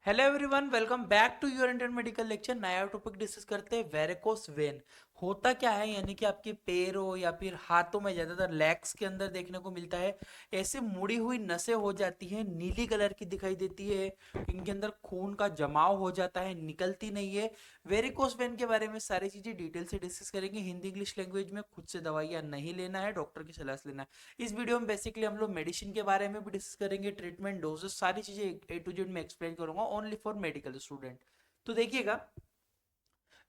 Hello everyone, welcome back to your Indian medical lecture. नया topic discuss करते हैं varicose vein. होता क्या है, यानी कि आपके पैरों या फिर हाथों में, ज्यादातर लेग्स के अंदर देखने को मिलता है। ऐसे मुड़ी हुई नसें हो जाती हैं, नीली कलर की दिखाई देती है। इनके अंदर खून का जमाव हो जाता है, निकलती नहीं है। वेरिकोस वेन के बारे में सारी चीजें डिटेल से डिस्कस करेंगे हिंदी इंग्लिश लैंग्वेज में। खुद से दवाइयाँ नहीं लेना है, डॉक्टर की सलाह से लेना है। इस वीडियो में बेसिकली हम लोग मेडिसिन के बारे में भी डिस्कस करेंगे, ट्रीटमेंट, डोजेस, सारी चीजें ए टू जेड में एक्सप्लेन करूंगा ओनली फॉर मेडिकल स्टूडेंट। तो देखिएगा,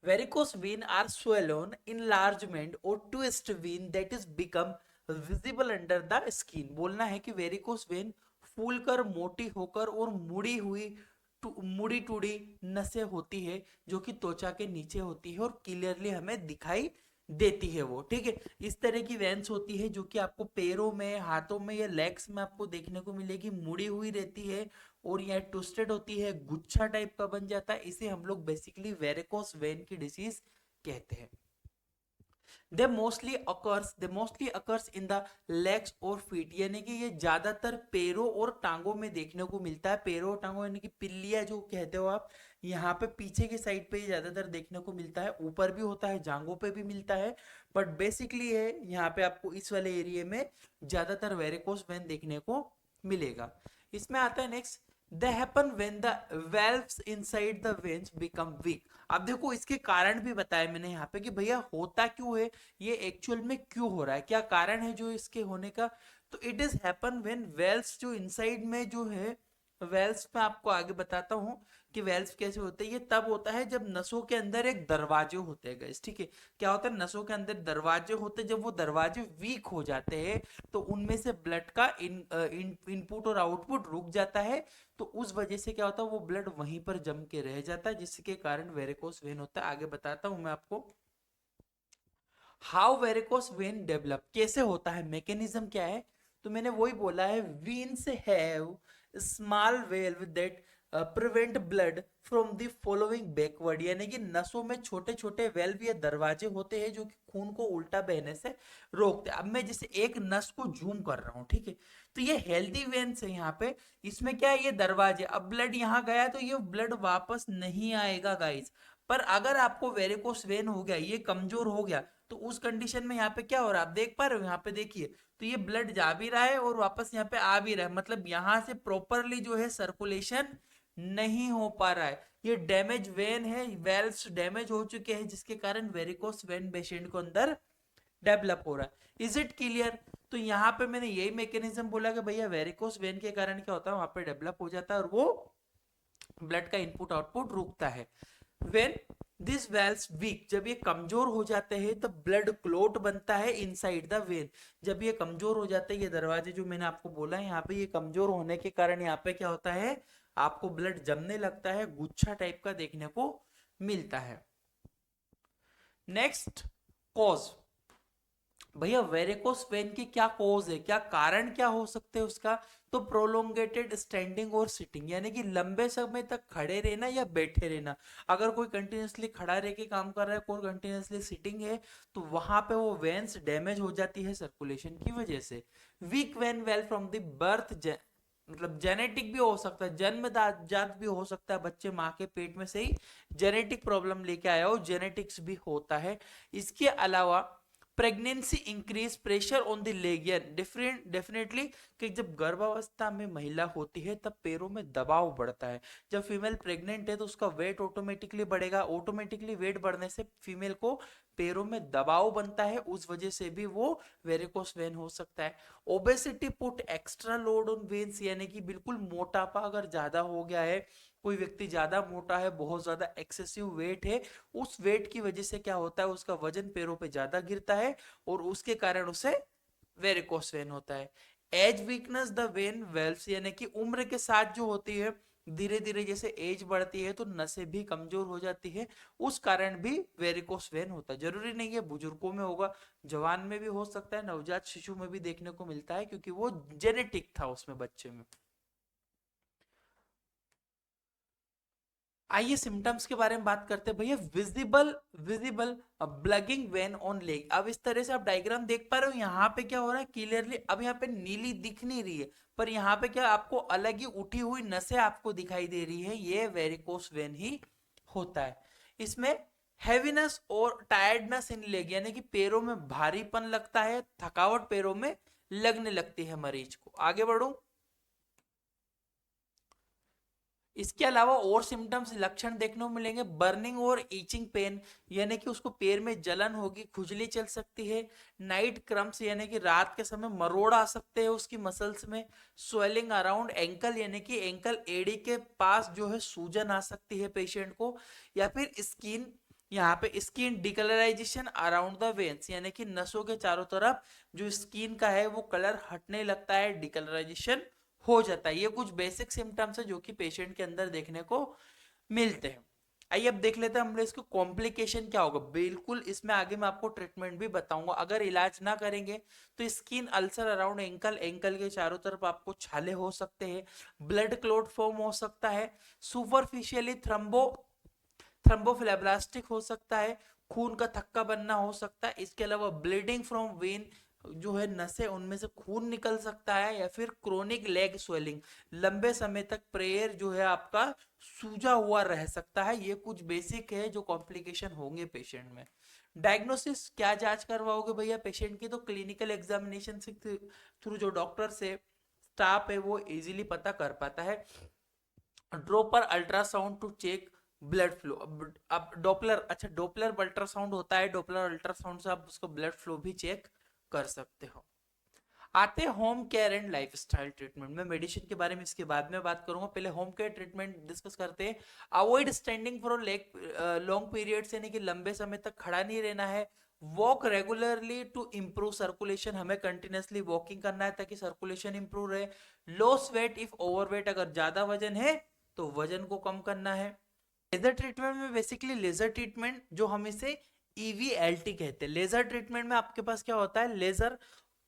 varicose vein are swollen enlargement or twist vein that is become visible under the skin। बोलना है कि वेरिकोस वेन फूलकर, मोटी होकर और मुड़ी टूड़ी नसें होती है जो कि त्वचा के नीचे होती है और क्लियरली हमें दिखाई देती है वो, ठीक है। इस तरह की वेंस होती है जो कि आपको पैरों में, हाथों में या लेग्स में आपको देखने को मिलेगी, मुड़ी हुई रहती है और यह ट्विस्टेड होती है, गुच्छा टाइप का बन जाता है। इसे हम लोग बेसिकली वेरिकोस वेन की डिसीज कहते हैं। They mostly occurs in the legs और फीट, यानी कि ये ज्यादातर पैरों और टांगों में देखने को मिलता है। पैरों और टांगों यानी कि पिल्लिया जो कहते हो आप, यहाँ पे पीछे की साइड पे ये ज्यादातर देखने को मिलता है। ऊपर भी होता है, जांघों पे भी मिलता है, बट बेसिकली है यहाँ पे आपको इस वाले एरिया में ज्यादातर वेरिकोस वेन देखने को मिलेगा। इसमें आता है next, they happen when the valves inside the veins become weak. अब देखो, इसके कारण भी बताया मैंने यहाँ पे कि भैया होता क्यों है, ये एक्चुअल में क्यों हो रहा है, क्या कारण है जो इसके होने का। तो it is happen when valves जो इनसाइड में जो है, वेल्व्स में आपको आगे बताता हूँ कि वेल्व्स कैसे होते हैं। ये तब होता है जब नसों के अंदर एक दरवाजे होते हैं गाइस, ठीक है। क्या होता है, नसों के अंदर दरवाजे होते हैं, जब वो दरवाजे वीक हो जाते हैं तो उनमें से ब्लड का इनपुट और आउटपुट रुक जाता है। तो उस वजह से क्या होता है, वो ब्लड वहीं पर जम के रह जाता है, जिसके कारण वेरिकोस वेन होता है। आगे बताता हूं मैं आपको हाउ वेरिकोस वेन डेवलप, कैसे होता है, मैकेनिज्म क्या है। तो मैंने वही बोला है, veins have small valve that prevent blood from the following backward, यानी कि नसों में छोटे छोटे वेल्व या दरवाजे होते हैं जो कि खून को उल्टा बहने से रोकते हैं। अब मैं जैसे एक नस को जूम कर रहा हूँ, ठीक है। तो ये हेल्दी वेन्स है यहाँ पे, इसमें क्या है, ये दरवाजे, अब ब्लड यहाँ गया तो ये ब्लड वापस नहीं आएगा गाइस। पर अगर आपको वेरिकोस वेन हो गया, ये कमजोर हो गया, तो उस कंडीशन में यहाँ पे क्या हो रहा है, आप देख पा रहे हो यहाँ पे, देखिए। तो ये ब्लड जा भी रहा है और वापस यहाँ पे आ भी रहा है, मतलब यहाँ से प्रॉपरली जो है सर्कुलेशन नहीं हो पा रहा है। ये डैमेज वेन है, वेल्व्स डैमेज हो चुके हैं, जिसके कारण वेरिकोस वेन पेशेंट को अंदर डेवलप हो रहा है। Is it clear. तो यहाँ पे मैंने यही मैकेनिज्म बोला कि भैया वेरिकोस वेन के कारण क्या होता है, वहां पे डेवलप हो जाता है और वो ब्लड का इनपुट आउटपुट रुकता है। वेन दिस वेल्स वीक, जब ये कमजोर हो जाते हैं तब ब्लड क्लोट बनता है इनसाइड द वेन। जब ये कमजोर हो जाते हैं, ये दरवाजे जो मैंने आपको बोला है, यहाँ पे ये कमजोर होने के कारण यहाँ पे क्या होता है, आपको ब्लड जमने लगता है, गुच्छा टाइप का देखने को मिलता है। Next, cause. भैया वेरिकोस वेन की क्या कॉज है, क्या कारण क्या हो सकते हैं उसका। तो प्रोलोंगेटेड स्टैंडिंग और सिटिंग, यानी कि लंबे समय तक खड़े रहना या बैठे रहना। अगर कोई कंटिन्यूसली खड़ा रह के काम कर रहा है, कोई कंटिन्यूसली सिटिंग है, तो वहां पे वो वेन्स डैमेज हो जाती है सर्कुलेशन की वजह से। Weak vein valve from the birth, मतलब जेनेटिक भी हो सकता है, जन्मजात भी हो सकता है, बच्चे माँ के पेट में से ही जेनेटिक प्रॉब्लम लेके आया हो, जेनेटिक्स भी होता है। इसके अलावा pregnancy increase pressure on the leg, या डिफरेंट डेफिनेटली कि जब गर्भावस्था में महिला होती है तब पैरों में दबाव बढ़ता है। जब फीमेल प्रेग्नेंट है तो उसका वेट ऑटोमेटिकली बढ़ेगा, ऑटोमेटिकली वेट बढ़ने से फीमेल को पैरों में दबाव बनता है, उस वजह से भी वो वेरिकोस वेन हो सकता है। Obesity put extra load on veins, यानी कि बिल्कुल मोटापा अगर ज्यादा हो गया है, कोई व्यक्ति ज्यादा मोटा है, बहुत ज्यादा एक्सेसिव वेट है, उस वेट की वजह से क्या होता है, उसका वजन पैरों पे ज्यादा गिरता है और उसके कारण उसे वेरिकोस वेन होता है। Age weakness the vein valves, यानी कि उम्र के साथ जो होती है, धीरे धीरे जैसे एज बढ़ती है तो नसें भी कमजोर हो जाती है, उस कारण भी वेरिकोस वेन होता है। जरूरी नहीं है बुजुर्गों में होगा, जवान में भी हो सकता है, नवजात शिशु में भी देखने को मिलता है, क्योंकि वो जेनेटिक था उसमें, बच्चे में। आइए सिम्टम्स के बारे में बात करते हैं भैया। Visible visible bulging when on leg. अब इस तरह से आप डायग्राम देख पा रहे हो, यहाँ पे क्या हो रहा है क्लियरली, अब यहाँ पे नीली दिख नहीं रही है, पर यहाँ पे क्या आपको अलग ही उठी हुई नसें आपको दिखाई दे रही है, ये वेरिकोस वेन ही होता है। इसमें हैवीनेस और टायर्डनेस इन लेग, यानी कि पैरों में भारीपन लगता है, थकावट पैरों में लगने लगती है मरीज को। आगे बढ़ो। इसके अलावा और सिम्टम्स लक्षण देखने को मिलेंगे, बर्निंग और ईचिंग पेन, यानी कि उसको पैर में जलन होगी, खुजली चल सकती है। नाइट क्रम्स, यानी कि रात के समय मरोड़ आ सकते हैं उसकी मसल्स में। स्वेलिंग अराउंड एंकल, यानी कि एंकल एड़ी के पास जो है सूजन आ सकती है पेशेंट को। या फिर स्किन, यहाँ पे स्किन डिकलराइजेशन अराउंड द वेन्स, यानी कि नसों के चारों तरफ जो स्किन का है वो कलर हटने लगता है, डिकलराइजेशन हो जाता है। ये कुछ बेसिक सिम्टम्स है जो कि पेशेंट के अंदर देखने को मिलते हैं। आइए अब देख लेते हैं हम लोग इसको कॉम्प्लिकेशन क्या होगा। बिल्कुल इसमें आगे मैं आपको ट्रीटमेंट भी बताऊंगा। अगर इलाज ना करेंगे तो skin ulcer around ankle, ankle के चारों तरफ आपको छाले हो सकते हैं, ब्लड क्लॉट फॉर्म हो सकता है, सुपरफिशियली थ्रम्बोफ्लेब्लास्टिक हो सकता है, खून का थक्का बनना हो सकता है। इसके अलावा ब्लीडिंग फ्रॉम वेन, जो है नसें उनमें से खून निकल सकता है। या फिर क्रोनिक लेग स्वेलिंग, लंबे समय तक प्रेयर जो है आपका सूजा हुआ रह सकता है। ये कुछ बेसिक है जो कॉम्प्लिकेशन होंगे पेशेंट में। डायग्नोसिस क्या जांच करवाओगे भैया पेशेंट की, तो क्लिनिकल एग्जामिनेशन से थ्रू जो डॉक्टर से स्टाफ है वो इजीली पता कर पाता है। Doppler ultrasound to check blood flow. अब डॉपलर, अच्छा डॉपलर अल्ट्रासाउंड होता है, डॉपलर अल्ट्रासाउंड से आप उसको ब्लड फ्लो भी चेक कर सकते हो। आते हैं home care and lifestyle treatment में। मेडिसिन के बारे में इसके बाद में बात करूंगा, पहले होम केयर ट्रीटमेंट डिस्कस करते हैं। Avoid standing for long periods, यानी कि लंबे समय तक खड़ा नहीं रहना है। Walk regularly to improve circulation, हमें कंटिन्यूसली वॉकिंग करना है ताकि सर्कुलेशन इंप्रूव रहे। लॉस वेट इफ ओवरवेट, अगर ज्यादा वजन है तो वजन को कम करना है। लेजर ट्रीटमेंट में बेसिकली लेजर ट्रीटमेंट जो हम इसे ईवीएलटी कहते हैं। लेजर ट्रीटमेंट में आपके पास क्या होता है, laser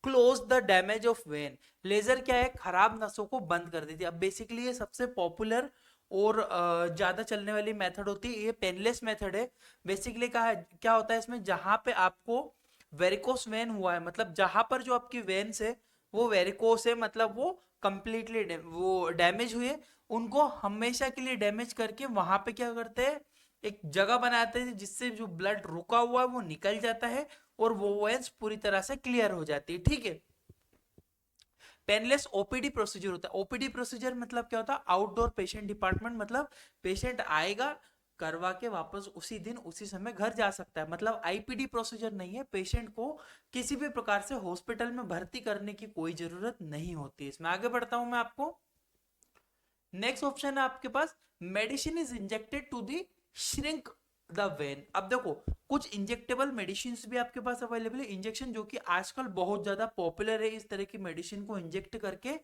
close the damage of vein. Laser क्या है, खराब नसों को बंद कर देती है। अब बेसिकली ये सबसे पॉपुलर और ज्यादा चलने वाली मेथड होती है, ये पेनलेस मेथड है। बेसिकली क्या होता है इसमें, जहां पे आपको वेरिकोस वेन हुआ है, मतलब जहां पर जो आपकी वेन्स है वो वेरिकोस है, मतलब वो कंप्लीटली वो डैमेज हुए, उनको हमेशा के लिए डैमेज करके वहां पे क्या करते हैं, एक जगह बनाते हैं जिससे जो ब्लड रुका हुआ है वो निकल जाता है और वो वेन्स पूरी तरह से क्लियर हो जाती है। ठीक है। पेनलेस ओपीडी प्रोसीजर होता है। ओपीडी प्रोसीजर मतलब क्या होता है, आउटडोर पेशेंट डिपार्टमेंट, मतलब पेशेंट आएगा, करवा के वापस उसी दिन उसी समय घर जा सकता है। मतलब आईपीडी प्रोसीजर नहीं है, पेशेंट को किसी भी प्रकार से हॉस्पिटल में भर्ती करने की कोई जरूरत नहीं होती। इसमें आगे बढ़ता हूं मैं आपको। नेक्स्ट ऑप्शन है आपके पास, medicine is injected to the shrink the vein. अब देखो कुछ इंजेक्टेबल मेडिसिन भी आपके पास अवेलेबल है, इंजेक्शन जो कि आजकल बहुत ज्यादा पॉपुलर है। इस तरह की मेडिसिन को इंजेक्ट करके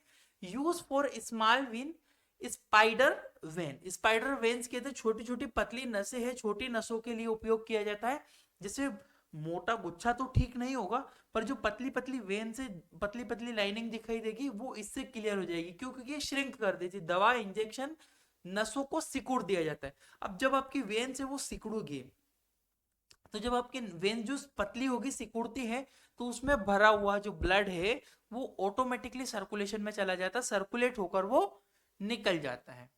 use for small when, spider when. Spider veins कहते हैं छोटी छोटी पतली नसें हैं, छोटी नसों के लिए उपयोग किया जाता है। जैसे मोटा गुच्छा तो ठीक नहीं होगा, पर जो पतली पतली वेन से पतली पतली लाइनिंग दिखाई देगी वो इससे क्लियर हो जाएगी। क्यों? क्योंकि ये श्रिंक कर देती, दवा इंजेक्शन नसों को सिकुड़ दिया जाता है। अब जब आपकी वेन से वो सिकुड़ोगी, तो जब आपकी वेन जो पतली होगी, सिकुड़ती है, तो उसमें भरा हुआ जो ब्लड है वो ऑटोमेटिकली सर्कुलेशन में चला जाता है, सर्कुलेट होकर वो निकल जाता है।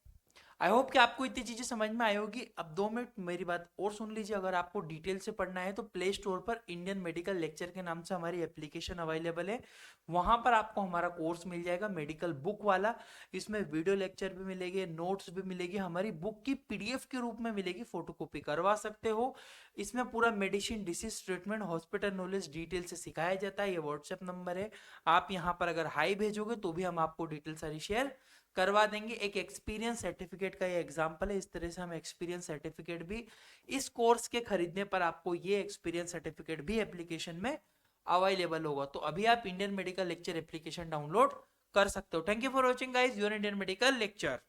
आई होप कि आपको इतनी चीजें समझ में आई होगी। अब 2 मिनट मेरी बात और सुन लीजिए। अगर आपको डिटेल से पढ़ना है तो प्ले स्टोर पर इंडियन मेडिकल लेक्चर के नाम से हमारी एप्लीकेशन अवेलेबल है, वहां पर आपको हमारा कोर्स मिल जाएगा मेडिकल बुक वाला। इसमें वीडियो लेक्चर भी मिलेंगे, नोट्स भी मिलेगी, हमारी बुक की पीडीएफ के रूप में मिलेगी, फोटोकॉपी करवा सकते हो। इसमें पूरा medicine, disease treatment, hospital knowledge detail से सिखाया जाता है। ये व्हाट्सएप नंबर है, आप यहाँ पर अगर हाई भेजोगे तो भी हम आपको डिटेल सारी शेयर करवा देंगे। एक एक्सपीरियंस सर्टिफिकेट का ये एग्जांपल है। इस तरह से हम एक्सपीरियंस सर्टिफिकेट भी, इस कोर्स के खरीदने पर आपको ये एक्सपीरियंस सर्टिफिकेट भी एप्लीकेशन में अवेलेबल होगा। तो अभी आप Indian medical lecture application download कर सकते हो। Thank you for watching guys, your Indian medical lecture.